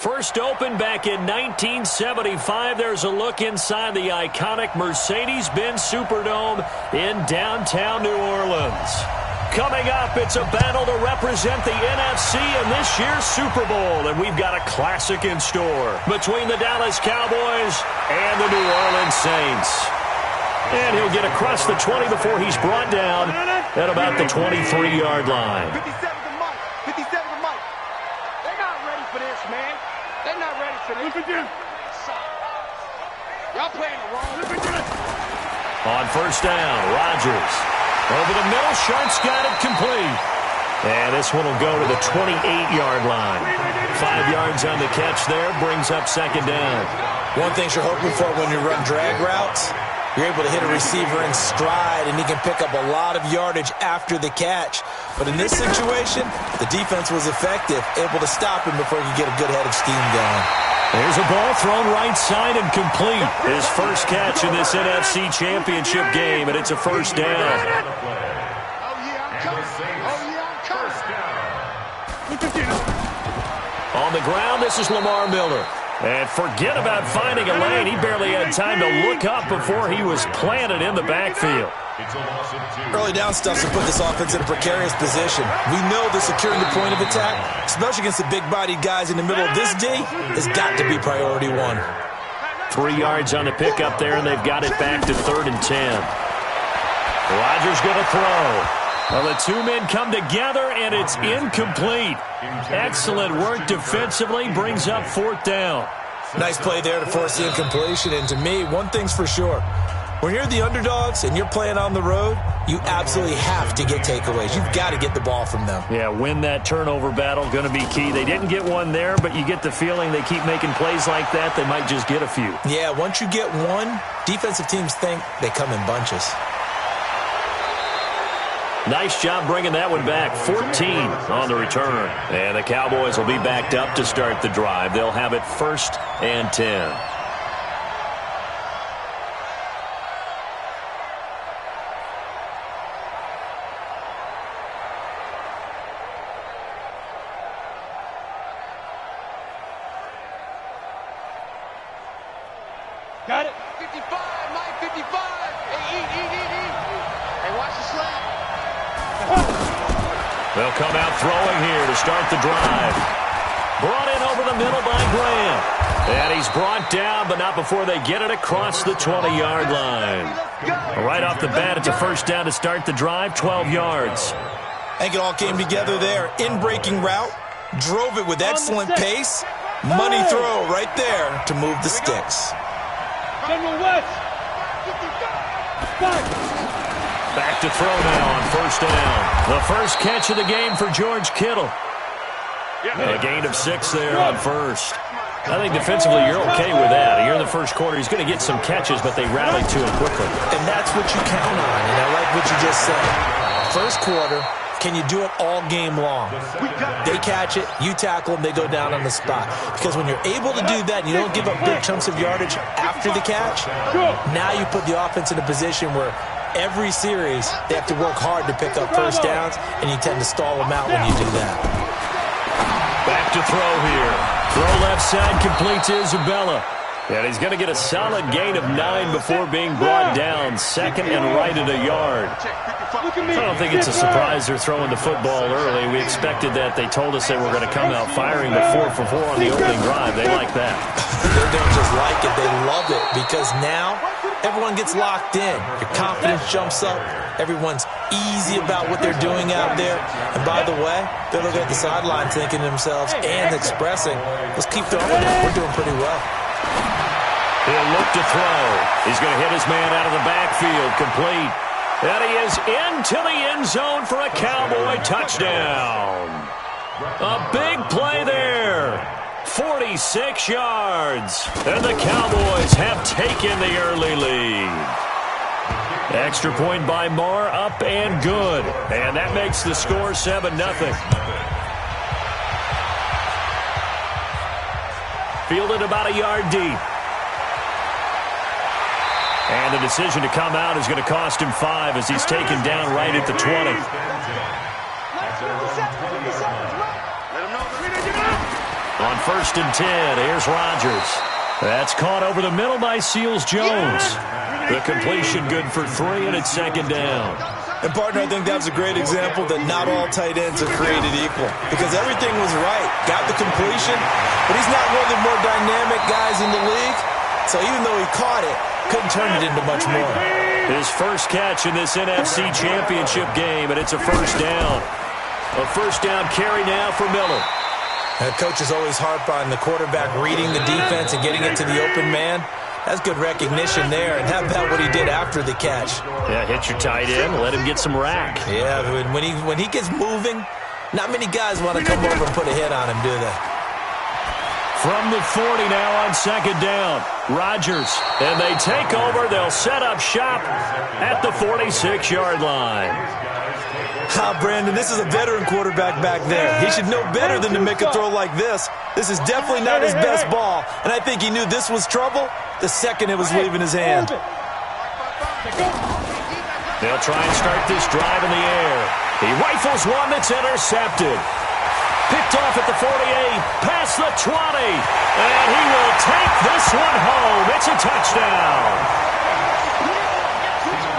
First opened back in 1975. There's a look inside the iconic Mercedes-Benz Superdome in downtown New Orleans. Coming up, it's a battle to represent the NFC in this year's Super Bowl, and we've got a classic in store between the Dallas Cowboys and the New Orleans Saints. And he'll get across the 20 before he's brought down at about the 23-yard line. 57 to Mike. 57 to Mike. They're not ready for this, man. They're not ready for this. Y'all playing the wrong. On first down, Rodgers. Over the middle, Sharp's got it complete. And this one will go to the 28-yard line. 5 yards on the catch there, brings up second down. One thing you're hoping for when you run drag routes, you're able to hit a receiver in stride, and he can pick up a lot of yardage after the catch. But in this situation, the defense was effective, able to stop him before he could get a good head of steam going. There's a ball thrown right side and complete. His first catch in this NFC Championship game, and it's a first down. Oh, yeah, I'm coming. On the ground, this is Lamar Miller. And forget about finding a lane. He barely had time to look up before he was planted in the backfield. Early down stuff to put this offense in a precarious position. We know the securing the point of attack, especially against the big-bodied guys in the middle of this D, has got to be priority one. 3 yards on the pickup there, and they've got it back to 3rd and 10. Rodgers going to throw. Well, the two men come together, and it's incomplete. Excellent work defensively, brings up 4th down. Nice play there to force the incompletion, and to me, one thing's for sure. When you're the underdogs and you're playing on the road, you absolutely have to get takeaways. You've got to get the ball from them. Yeah, win that turnover battle, going to be key. They didn't get one there, but you get the feeling they keep making plays like that, they might just get a few. Yeah, once you get one, defensive teams think they come in bunches. Nice job bringing that one back. 14 on the return. And the Cowboys will be backed up to start the drive. They'll have it 1st and 10. Got it. 55, Mike, 55. Hey, eat. Hey, watch the slap. They'll come out throwing here to start the drive. Brought in over the middle by Graham. And he's brought down, but not before they get it across the 20-yard line. Right off the bat, it's a first down to start the drive, 12 yards. I think it all came together there. In-breaking route, drove it with excellent pace. Money throw right there to move the sticks. General West. Back to throw now on first down. The first catch of the game for George Kittle. A gain of 6 there on first. I think defensively you're okay with that. Here in the first quarter, he's going to get some catches, but they rally to him quickly. And that's what you count on, and I like what you just said. First quarter, can you do it all game long? They catch it, you tackle them, they go down on the spot. Because when you're able to do that and you don't give up big chunks of yardage after the catch, now you put the offense in a position where every series they have to work hard to pick up first downs, and you tend to stall them out when you do that. Back to throw here. Throw left side, complete to Isabella. And he's going to get a solid gain of 9 before being brought down. 2nd and right at a yard. I don't think it's a surprise they're throwing the football early. We expected that. They told us they were going to come out firing, but 4 for 4 on the opening drive. They like that. They don't just like it, they love it, because now everyone gets locked in. Your confidence jumps up. Everyone's easy about what they're doing out there. And by the way, they're looking at the sideline thinking to themselves and expressing, let's keep throwing it. We're doing pretty well. He'll look to throw. He's going to hit his man out of the backfield, complete. And he is into the end zone for a Cowboy touchdown. A big play there. 46 yards. And the Cowboys have taken the early lead. Extra point by Marr, up and good. And that makes the score 7-0. Fielded about a yard deep. And the decision to come out is going to cost him 5 as he's taken down right at the 20. On 1st and 10, here's Rodgers. That's caught over the middle by Seals-Jones. The completion good for 3, and it's 2nd down. And, partner, I think that was a great example that not all tight ends are created equal because everything was right. Got the completion, but he's not one of the more dynamic guys in the league. So even though he caught it, couldn't turn it into much more. His first catch in this NFC Championship game, and it's a 1st down. A 1st down carry now for Miller. Coaches always harp on the quarterback reading the defense and getting it to the open man. That's good recognition there. And how about what he did after the catch? Yeah, hit your tight end, let him get some rack. Yeah, when he gets moving, not many guys want to come over and put a hit on him, do they? From the 40 now on 2nd down. Rodgers, and they take over. They'll set up shop at the 46-yard line. Brandon, this is a veteran quarterback back there. He should know better than to make a throw like this. This is definitely not his best ball, and I think he knew this was trouble the second it was leaving his hand. They'll try and start this drive in the air. He rifles one that's intercepted. Picked off at the 48, past the 20, and he will take this one home. It's a touchdown.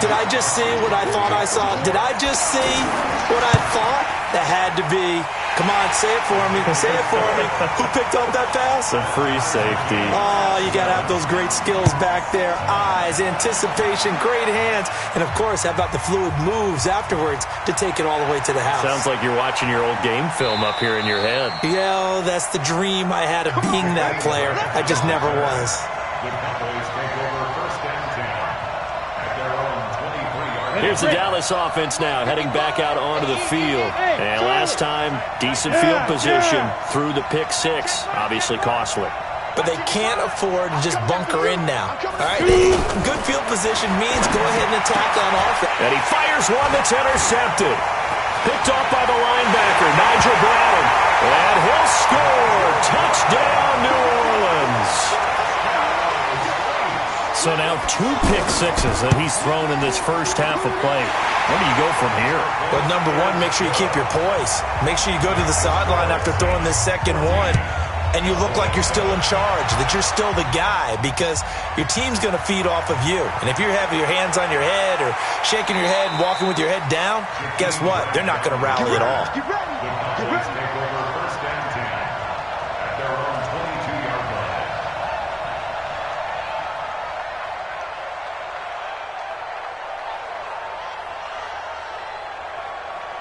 Did I just see what I thought I saw? Did I just see what I thought? That had to be. Come on, say it for me. Say it for me. Who picked up that pass? The free safety. Oh, you got to have those great skills back there. Eyes, anticipation, great hands. And, of course, how about the fluid moves afterwards to take it all the way to the house? Sounds like you're watching your old game film up here in your head. Yeah, that's the dream I had of being that player. I just never was. Here's the Dallas offense now, heading back out onto the field. And last time, decent field position through the pick 6. Obviously costly. But they can't afford to just bunker in now. All right, good field position means go ahead and attack on offense. And he fires one that's intercepted. Picked off by the linebacker, Nigel Brown. And he'll score. Touchdown, New Orleans. So now 2 pick 6s that he's thrown in this first half of play. Where do you go from here? Well, number one, make sure you keep your poise. Make sure you go to the sideline after throwing this second one, and you look like you're still in charge, that you're still the guy, because your team's going to feed off of you. And if you're having your hands on your head or shaking your head and walking with your head down, guess what? They're not going to rally at all. Get ready. Get ready.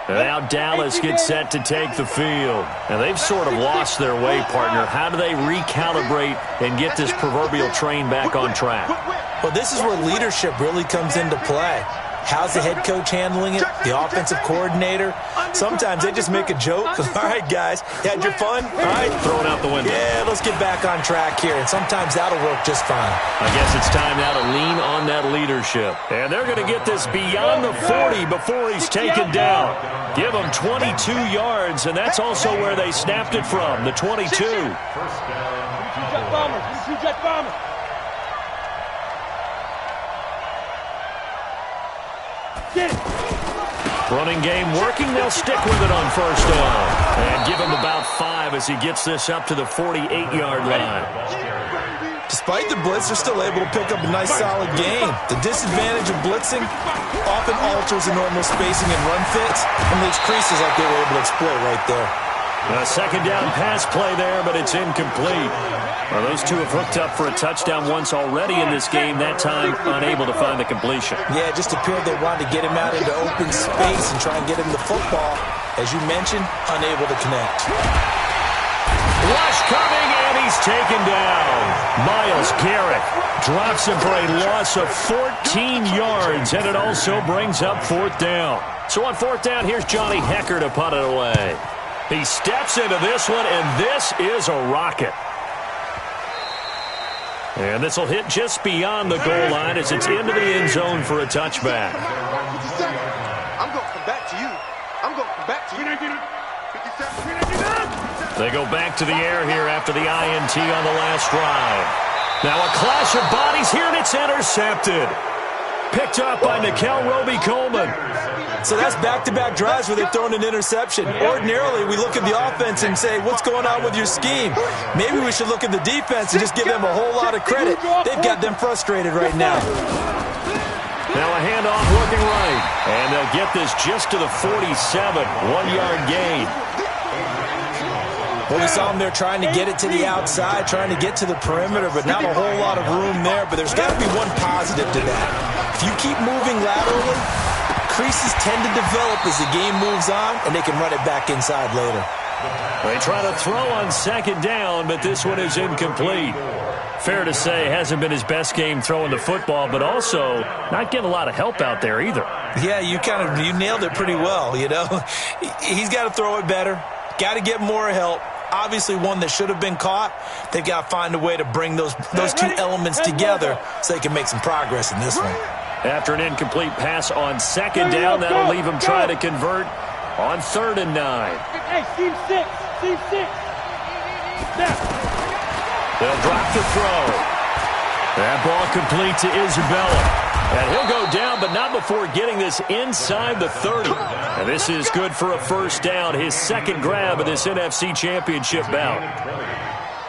Now Dallas gets set to take the field. And they've sort of lost their way, partner. How do they recalibrate and get this proverbial train back on track? Well, this is where leadership really comes into play. How's the head coach handling it? The offensive coordinator? Sometimes they just make a joke. All right, guys, you had your fun? All right. Throw it out the window. Yeah, let's get back on track here. And sometimes that'll work just fine. I guess it's time now to lean on that leadership. And they're going to get this beyond the 40 before he's taken down. Give him 22 yards, and that's also where they snapped it from, the 22. Running game working. They'll stick with it on 1st down. And give him about 5 as he gets this up to the 48-yard line. Despite the blitz, they're still able to pick up a nice, solid game. The disadvantage of blitzing often alters the normal spacing and run fits and leaves creases like they were able to exploit right there. A 2nd down pass play there, but it's incomplete. Well, those two have hooked up for a touchdown once already in this game, that time unable to find the completion. Yeah, it just appeared they wanted to get him out into open space and try and get him the football. As you mentioned, unable to connect. Rush coming, and he's taken down. Myles Garrett drops him for a loss of 14 yards, and it also brings up 4th down. So on 4th down, here's Johnny Hekker to punt it away. He steps into this one, and this is a rocket. And this will hit just beyond the goal line as it's into the end zone for a touchback. I'm going to come back to you. I'm going to come back to you. They go back to the air here after the INT on the last drive. Now a clash of bodies here, and it's intercepted. Picked up by Nikel Roby-Coleman. So that's back-to-back drives where they've thrown an interception. Ordinarily, we look at the offense and say, what's going on with your scheme? Maybe we should look at the defense and just give them a whole lot of credit. They've got them frustrated right now. Now a handoff looking right. And they'll get this just to the 47. 1-yard gain. Well, we saw them there trying to get it to the outside, trying to get to the perimeter, but not a whole lot of room there. But there's got to be one positive to that. If you keep moving laterally, creases tend to develop as the game moves on, and they can run it back inside later. They try to throw on second down, but this one is incomplete. Fair to say, hasn't been his best game throwing the football, but also not getting a lot of help out there either. Yeah, you nailed it pretty well, you know. He's got to throw it better, got to get more help. Obviously one that should have been caught. They've got to find a way to bring those two elements together so they can make some progress in this one. After an incomplete pass on second down, that'll leave them trying to convert on 3rd and 9. Hey, team 6. They'll drop the throw. That ball complete to Isabella. And he'll go down, but not before getting this inside the 30. And this is good for a first down, his second grab of this NFC Championship bout.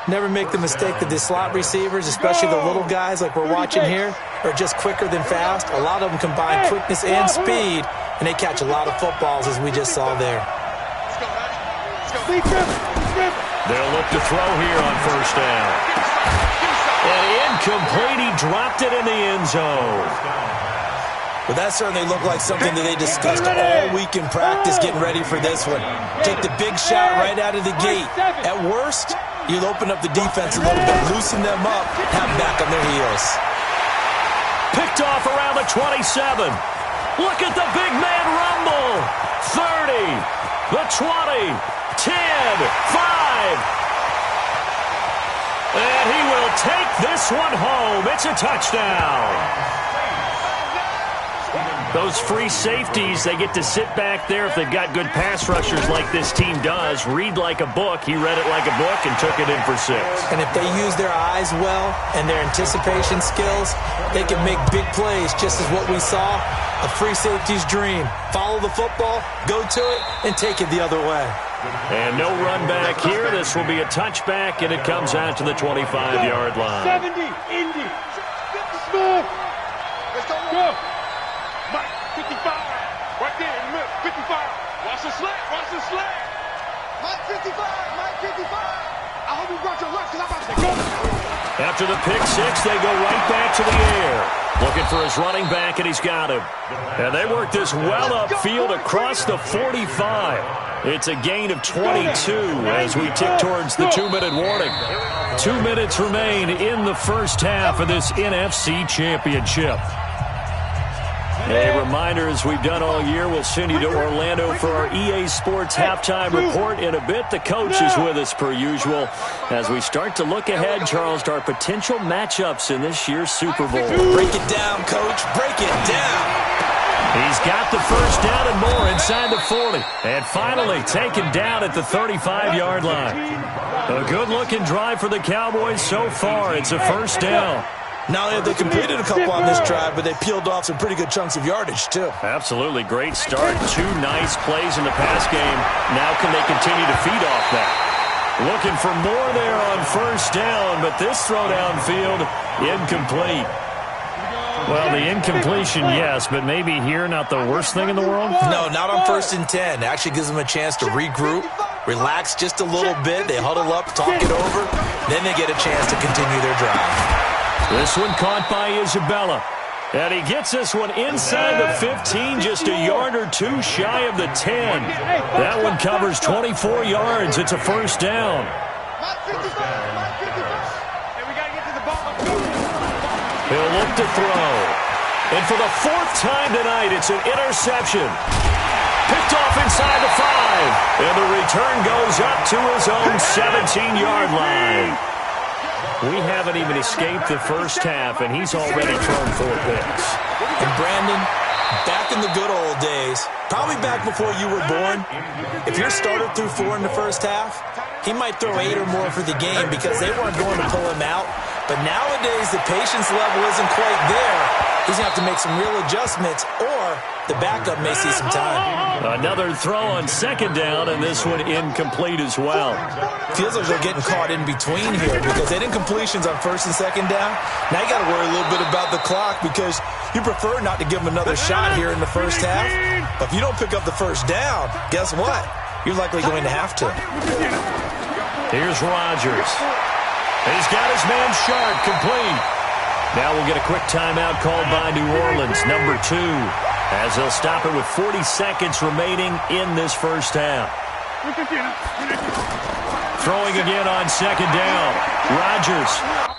Never make the mistake that the slot receivers, especially the little guys like we're watching here, are just quicker than fast. A lot of them combine quickness and speed, and they catch a lot of footballs, as we just saw there. They'll look to throw here on first down. And incomplete. He dropped it in the end zone. Well, that certainly looked like something that they discussed all week in practice getting ready for this one. Take the big shot right out of the gate. At worst, you'll open up the defense a little bit, loosen them up, have them back on their heels. Picked off around the 27. Look at the big man rumble. 30, the 20, 10, 5. And he will take this one home. It's a touchdown. Those free safeties, they get to sit back there if they've got good pass rushers like this team does. Read like a book. He read it like a book and took it in for 6. And if they use their eyes well and their anticipation skills, they can make big plays, just as what we saw, a free safety's dream. Follow the football, go to it, and take it the other way. And no run back here. This will be a touchback, and it comes out to the 25-yard line. 70, Indy. Smooth. Let's go. Mike, 55. Right there in the middle. 55. Watch the slant. Mike, 55. I hope you brought your lunch because I'm about to go. After the pick 6, they go right back to the air. Looking for his running back, and he's got him. And they work this well upfield across the 45. It's a gain of 22 as we tick towards the 2-minute warning. 2 minutes remain in the first half of this NFC Championship. A reminder, as we've done all year, we'll send you to Orlando for our EA Sports halftime report in a bit. The coach is with us per usual as we start to look ahead, Charles, to our potential matchups in this year's Super Bowl. Break it down, Coach. Break it down. He's got the first down and more inside the 40. And finally taken down at the 35-yard line. A good-looking drive for the Cowboys so far. It's a first down. Not only have they completed a couple on this drive, but they peeled off some pretty good chunks of yardage, too. Absolutely. Great start. 2 nice plays in the pass game. Now can they continue to feed off that? Looking for more there on first down, but this throw downfield, incomplete. Well, the incompletion, yes, but maybe here not the worst thing in the world? No, not on 1st and 10. It actually gives them a chance to regroup, relax just a little bit. They huddle up, talk it over. Then they get a chance to continue their drive. This one caught by Isabella. And he gets this one inside the 15, just a yard or 2 shy of the 10. That one covers 24 yards. It's a first down. He'll look to throw. And for the 4th time tonight, it's an interception. Picked off inside the 5. And the return goes up to his own 17-yard line. We haven't even escaped the first half, and he's already thrown 4 picks. And Brandon, back in the good old days, probably back before you were born, if your starter threw 4 in the first half, he might throw 8 or more for the game because they weren't going to pull him out. But nowadays, the patience level isn't quite there. He's going to have to make some real adjustments, or or the backup may see some time. Another throw on second down, and this one incomplete as well. Feels like they're getting caught in between here because they didn't completions on first and second down. Now you got to worry a little bit about the clock because you prefer not to give them another shot here in the first half. But if you don't pick up the first down, guess what? You're likely going to have to. Here's Rodgers. He's got his man Sharp complete. Now we'll get a quick timeout called by New Orleans, number 2, as they'll stop it with 40 seconds remaining in this first half. Throwing again on second down. Rodgers